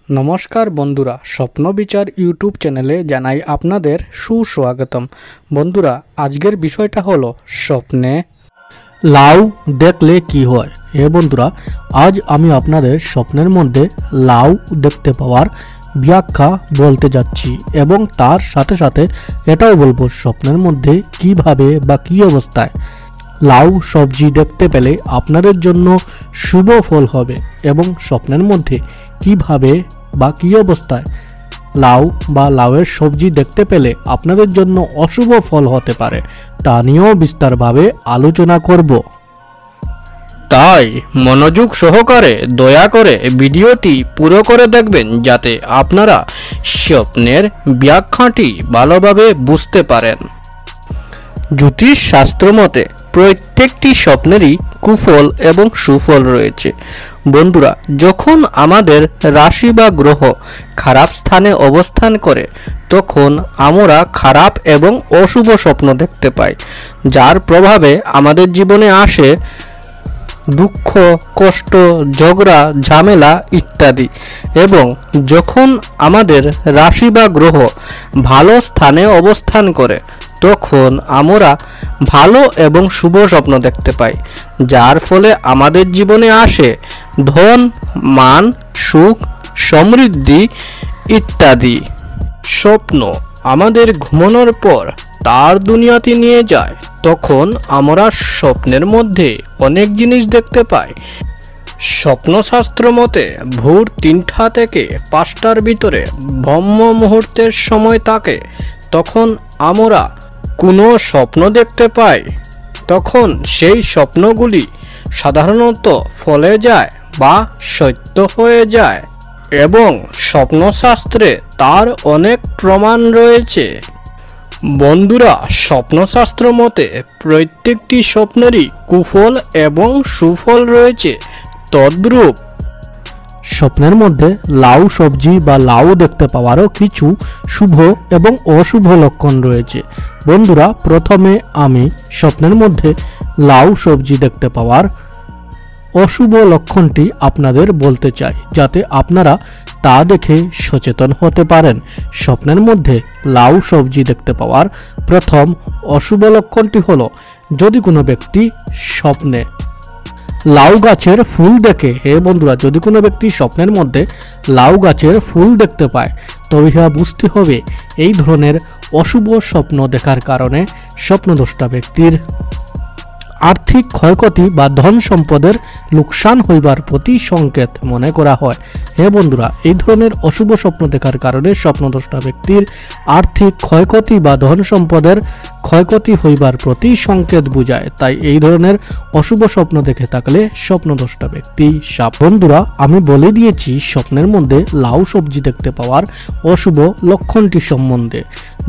নমস্কার বন্ধুরা, স্বপ্ন বিচার ইউটিউব চ্যানেলে জানাই আপনাদের সুস্বাগতম। বন্ধুরা, আজকের বিষয়টা হলো স্বপ্নে লাউ দেখলে কি হয়। বন্ধুরা, আজ আমি আপনাদের স্বপ্নের মধ্যে লাউ দেখতে পাওয়ার ব্যাখ্যা বলতে যাচ্ছি এবং তার সাথে সাথে এটাও বলবো স্বপ্নের মধ্যে কিভাবে বা কী অবস্থায় লাউ সবজি দেখতে পেলে আপনাদের জন্য শুভ ফল হবে এবং স্বপ্নের মধ্যে কিভাবে বা কী অবস্থায় লাউ বা লাউয়ের সবজি দেখতে পেলে আপনাদের জন্য অশুভ ফল হতে পারে তা নিয়েও বিস্তারভাবে আলোচনা করব। তাই মনোযোগ সহকারে দয়া করে ভিডিওটি পুরো করে দেখবেন, যাতে আপনারা স্বপ্নের ব্যাখ্যাটি ভালোভাবে বুঝতে পারেন। জ্যোতিষ শাস্ত্র মতে প্রত্যেকটি স্বপ্নেরই কুফল এবং সুফল রয়েছে। বন্ধুরা, যখন আমাদের রাশি বা গ্রহ খারাপ স্থানে অবস্থান করে তখন আমরা খারাপ এবং অশুভ স্বপ্ন দেখতে পাই, যার প্রভাবে আমাদের জীবনে আসে দুঃখ, কষ্ট, ঝগড়া, ঝামেলা ইত্যাদি। এবং যখন আমাদের রাশি বা গ্রহ ভালো স্থানে অবস্থান করে তখন আমরা ভালো এবং শুভ স্বপ্ন দেখতে পাই, যার ফলে আমাদের জীবনে আসে ধন, মান, সুখ, সমৃদ্ধি ইত্যাদি। স্বপ্ন আমাদের ঘুমানোর পর তার দুনিয়াতে নিয়ে যায়, তখন আমরা স্বপ্নের মধ্যে অনেক জিনিস দেখতে পাই। স্বপ্নশাস্ত্র মতে ভোর 3টা থেকে 5টার ভিতরে ব্রহ্ম মুহূর্তের সময় থাকে, তখন আমরা কোনো স্বপ্ন দেখতে পাই, তখন সেই স্বপ্নগুলি সাধারণত ফলে যায় বা সত্য হয়ে যায় এবং স্বপ্নশাস্ত্রে তার অনেক প্রমাণ রয়েছে। বন্ধুরা, স্বপ্নশাস্ত্র মতে প্রত্যেকটি স্বপ্নেরই কুফল এবং সুফল রয়েছে। তদ্রূপ স্বপ্নের মধ্যে লাউ সবজি বা লাউ দেখতে পাওয়ারও কিছু শুভ এবং অশুভ লক্ষণ রয়েছে। বন্ধুরা, প্রথমে আমি স্বপ্নের মধ্যে লাউ সবজি দেখতে পাওয়ার অশুভ লক্ষণটি আপনাদের বলতে চাই, যাতে আপনারা তা দেখে সচেতন হতে পারেন। স্বপ্নের মধ্যে লাউ সবজি দেখতে পাওয়ার প্রথম অশুভ লক্ষণটি হলো, যদি কোনো ব্যক্তি স্বপ্নে লাউ গাছের ফুল দেখে। বন্ধুরা, যদি কোনো ব্যক্তি স্বপ্নের মধ্যে লাউ গাছের ফুল দেখতে পায় তবে বুঝতে হবে এই ধরনের অশুভ স্বপ্ন দেখার কারণে স্বপ্নদ্রষ্টা ব্যক্তির আর্থিক ক্ষয়ক্ষতি বা ধন সম্পদের লোকসান হইবার প্রতি সংকেত মনে করা হয়। বন্ধুরা, এই ধরনের অশুভ স্বপ্ন দেখার কারণে স্বপ্নদ্রষ্টা ব্যক্তির আর্থিক ক্ষয়ক্ষতি বা ধন সম্পদের ক্ষয়ক্ষতি হইবার প্রতি সংকেত বোঝায়। তাই এই ধরনের অশুভ স্বপ্ন দেখে থাকলে স্বপ্নদ্রষ্টা ব্যক্তি সাপ। বন্ধুরা, আমি বলে দিয়েছি স্বপ্নের মধ্যে লাউ সবজি দেখতে পাওয়ার অশুভ লক্ষণটি সম্বন্ধে।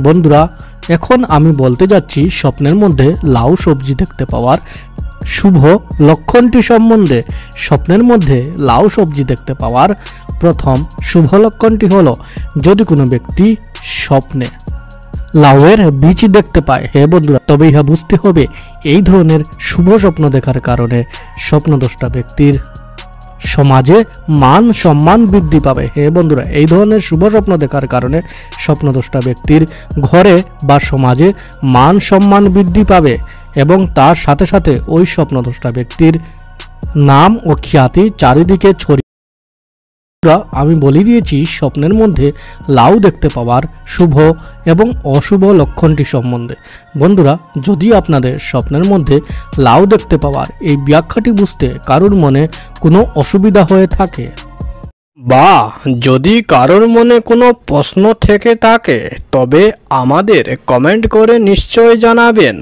বন্ধুরা, এখন আমি বলতে যাচ্ছি স্বপ্নের মধ্যে লাউ সবজি দেখতে পাওয়ার শুভ লক্ষণটি সম্বন্ধে। স্বপ্নের মধ্যে লাউ সবজি দেখতে পাওয়ার প্রথম শুভ লক্ষণটি হলো, যদি কোনো ব্যক্তি স্বপ্নে লাউয়ের বীজ দেখতে পায় বন্ধুরা, তবে বুঝতে হবে এই ধরনের শুভ স্বপ্ন দেখার কারণে স্বপ্নদ্রষ্টা ব্যক্তির সমাজে মান সম্মান বৃদ্ধি পাবে। বন্ধুরা, এই ধরনের শুভ স্বপ্ন দেখার কারণে স্বপ্নদ্রষ্টা ব্যক্তির ঘরে বা সমাজে মান সম্মান বৃদ্ধি পাবে এবং তার সাথে সাথে ওই স্বপ্নদ্রষ্টা ব্যক্তির নাম ও খ্যাতি চারিদিকে ছড়িয়ে। আমি বলে দিয়েছি স্বপ্নের মধ্যে লাউ দেখতে পাওয়ার শুভ এবং অশুভ লক্ষণটি সম্বন্ধে। বন্ধুরা, যদি আপনাদের স্বপ্নের মধ্যে লাউ দেখতে পাওয়ার এই ব্যাখ্যাটি বুঝতে কারোর মনে কোনো অসুবিধা হয়ে থাকে বা যদি কারোর মনে কোনো প্রশ্ন থেকে থাকে তবে আমাদের কমেন্ট করে নিশ্চয় জানাবেন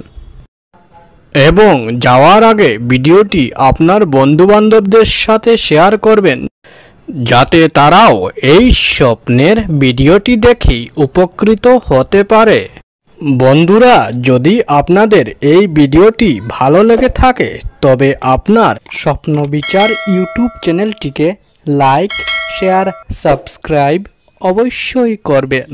এবং যাওয়ার আগে ভিডিওটি আপনার বন্ধুবান্ধবদের সাথে শেয়ার করবেন, যাতে তারাও এই স্বপ্নের ভিডিওটি দেখে উপকৃত হতে পারে। বন্ধুরা, যদি আপনাদের এই ভিডিওটি ভালো লেগে থাকে তবে আপনার স্বপ্ন বিচার ইউটিউব চ্যানেলটিকে লাইক, শেয়ার, সাবস্ক্রাইব অবশ্যই করবেন।